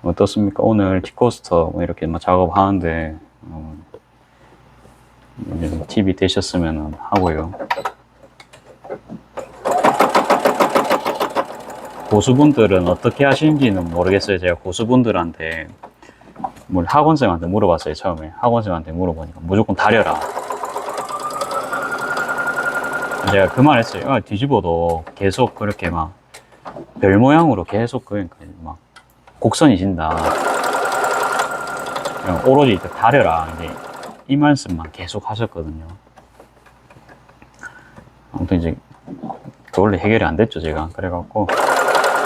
어떻습니까? 오늘 티코스터 이렇게 작업하는데 팁이 되셨으면 하고요. 고수분들은 어떻게 하시는지는 모르겠어요. 제가 고수분들한테 학원생한테 물어봤어요. 처음에 학원생한테 물어보니까 무조건 다려라. 제가 그 말 했어요. 뒤집어도 계속 그렇게 막 별 모양으로 계속 그러니까 막 곡선이 진다. 그냥 오로지 다려라. 이제 이 말씀만 계속 하셨거든요. 아무튼 이제 그 원래 해결이 안 됐죠, 제가. 그래갖고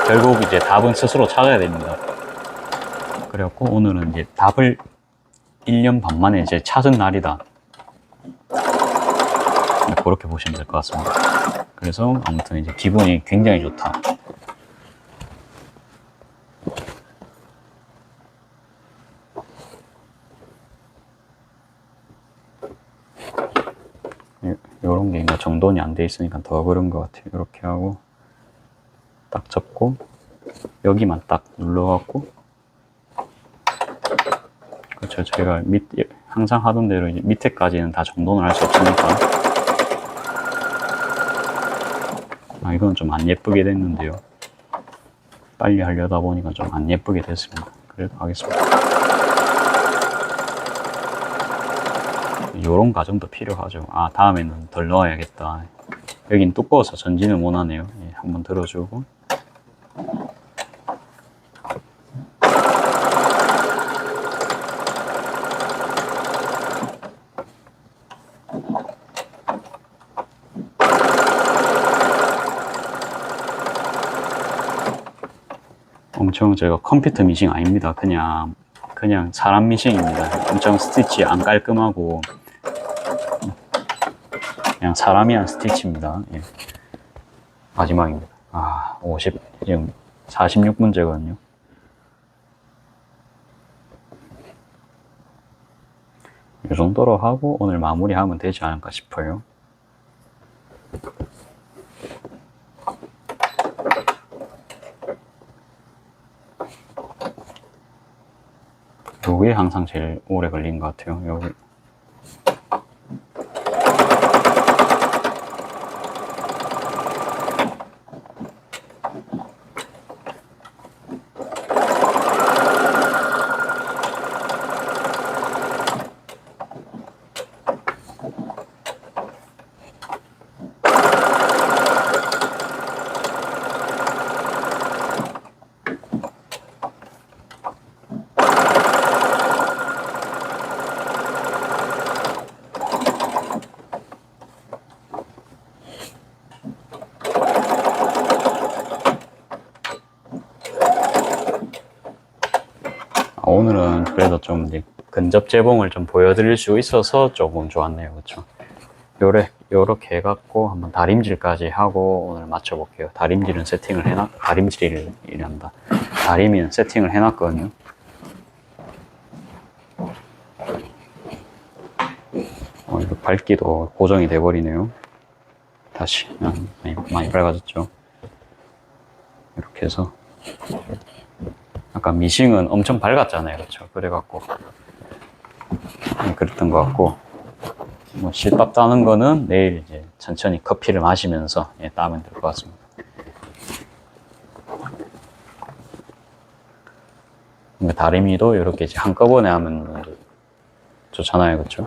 결국 이제 답은 스스로 찾아야 됩니다. 그래갖고 오늘은 이제 답을 1년 반 만에 이제 찾은 날이다. 그렇게 보시면 될 것 같습니다. 그래서 아무튼 이제 기분이 굉장히 좋다. 요런 게 정돈이 안 돼 있으니까 더 그런 것 같아요. 이렇게 하고 딱 접고 여기만 딱 눌러갖고 그렇죠. 제가 항상 하던 대로 이제 밑에까지는 다 정돈을 할 수 없으니까. 아, 이건 좀 안 예쁘게 됐는데요. 빨리 하려다 보니까 좀 안 예쁘게 됐습니다. 그래도 하겠습니다. 요런 과정도 필요하죠. 아, 다음에는 덜 넣어야겠다. 여긴 두꺼워서 전진을 못하네요. 예, 한번 들어주고. 엄청 제가 컴퓨터 미싱 아닙니다. 그냥 사람 미싱입니다. 엄청 스티치 안 깔끔하고 그냥 사람이 한 스티치입니다. 예. 마지막입니다. 아, 50, 지금 46문제거든요. 이 정도로 하고 오늘 마무리하면 되지 않을까 싶어요. 요게 항상 제일 오래 걸린 것 같아요. 여기. 오늘은 그래도 좀 이제 근접 재봉을 좀 보여드릴 수 있어서 조금 좋았네요. 그쵸? 요렇게 해갖고 한번 다림질까지 하고 오늘 맞춰볼게요. 다림질은 세팅을 다림질이란다. 다리미는 세팅을 해놨거든요. 이거 밝기도 고정이 돼버리네요. 다시. 많이 밝아졌죠. 이렇게 해서. 아까 미싱은 엄청 밝았잖아요. 그렇죠? 그래갖고 그랬던 것 같고 뭐 실밥 따는 거는 내일 이제 천천히 커피를 마시면서 따면 될 것 같습니다. 다리미도 이렇게 이제 한꺼번에 하면 좋잖아요. 그렇죠?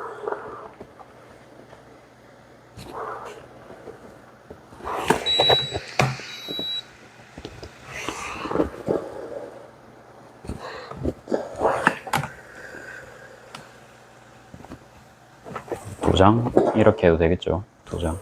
두 장 이렇게 해도 되겠죠. 2장.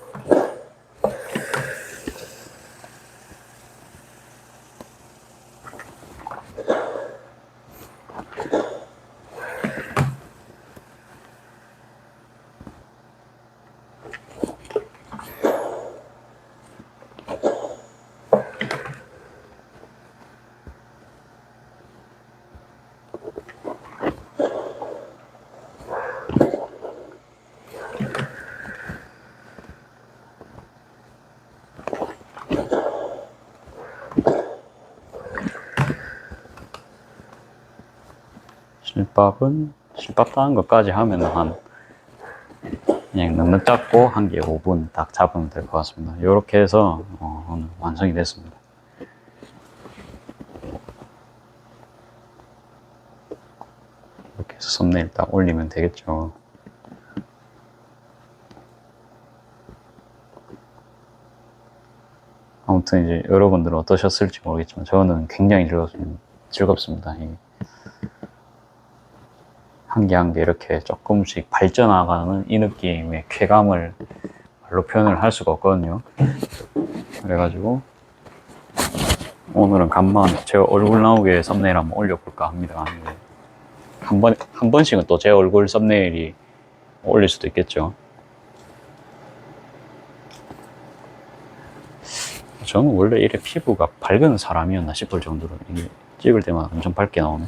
실밥 따는 것까지 하면 그냥 넉넉 잡고 한 개 5분 딱 잡으면 될 것 같습니다. 이렇게 해서 오늘 완성이 됐습니다. 이렇게 해서 썸네일 딱 올리면 되겠죠. 아무튼 이제 여러분들은 어떠셨을지 모르겠지만 저는 굉장히 즐겁습니다. 한 개 한 개 이렇게 조금씩 발전해가는 이 느낌의 쾌감을 말로 표현을 할 수가 없거든요. 그래가지고 오늘은 간만에 제 얼굴 나오게 썸네일 한번 올려볼까 합니다. 한 번씩은 또 제 얼굴 썸네일이 올릴 수도 있겠죠. 저는 원래 이래 피부가 밝은 사람이었나 싶을 정도로 이게 찍을 때마다 엄청 밝게 나오네.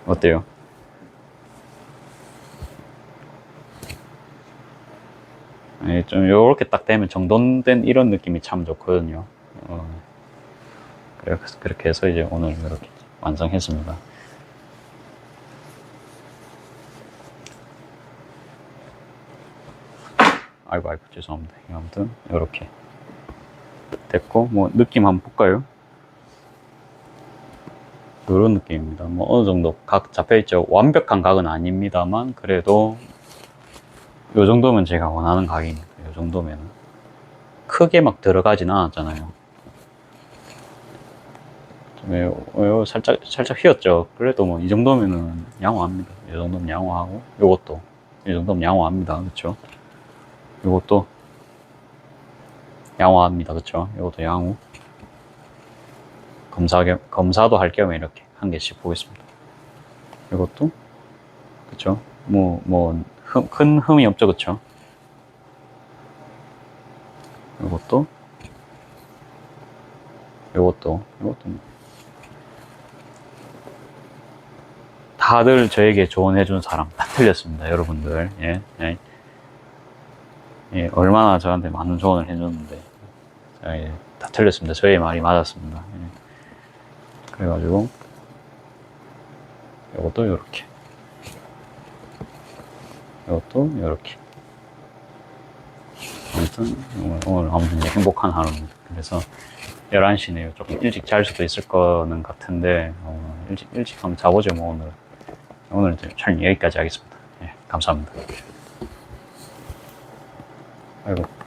어때요? 좀 요렇게 딱 되면 정돈된 이런 느낌이 참 좋거든요. 그렇게 해서 이제 오늘 이렇게 완성했습니다. 아이고 죄송합니다. 아무튼 이렇게 됐고, 뭐 느낌 한번 볼까요? 이런 느낌입니다. 뭐 어느 정도 각 잡혀있죠. 완벽한 각은 아닙니다만 그래도 요 정도면 제가 원하는 각입니다. 요 정도면 크게 막 들어가진 않았잖아요. 살짝 휘었죠. 그래도 뭐 이 정도면은 양호합니다. 이 정도면 양호하고, 요것도 이 정도면 양호합니다. 그쵸? 요것도 양호합니다. 그쵸? 요것도 양호. 검사도 할 겸 이렇게 한 개씩 보겠습니다. 이것도 그쵸? 큰 흠이 없죠. 그쵸? 이것도 다들 저에게 조언해준 사람 다 틀렸습니다. 여러분들. 예, 얼마나 저한테 많은 조언을 해줬는데 다 틀렸습니다. 저의 말이 맞았습니다. 그래가지고 이것도 이렇게, 이것도 이렇게. 아무튼 오늘 아무튼 행복한 하루입니다. 그래서 11시네요. 조금 일찍 잘 수도 있을 거는 같은데 일찍 한번 자보죠. 뭐 오늘 촬영 여기까지 하겠습니다. 예, 감사합니다. 아이고.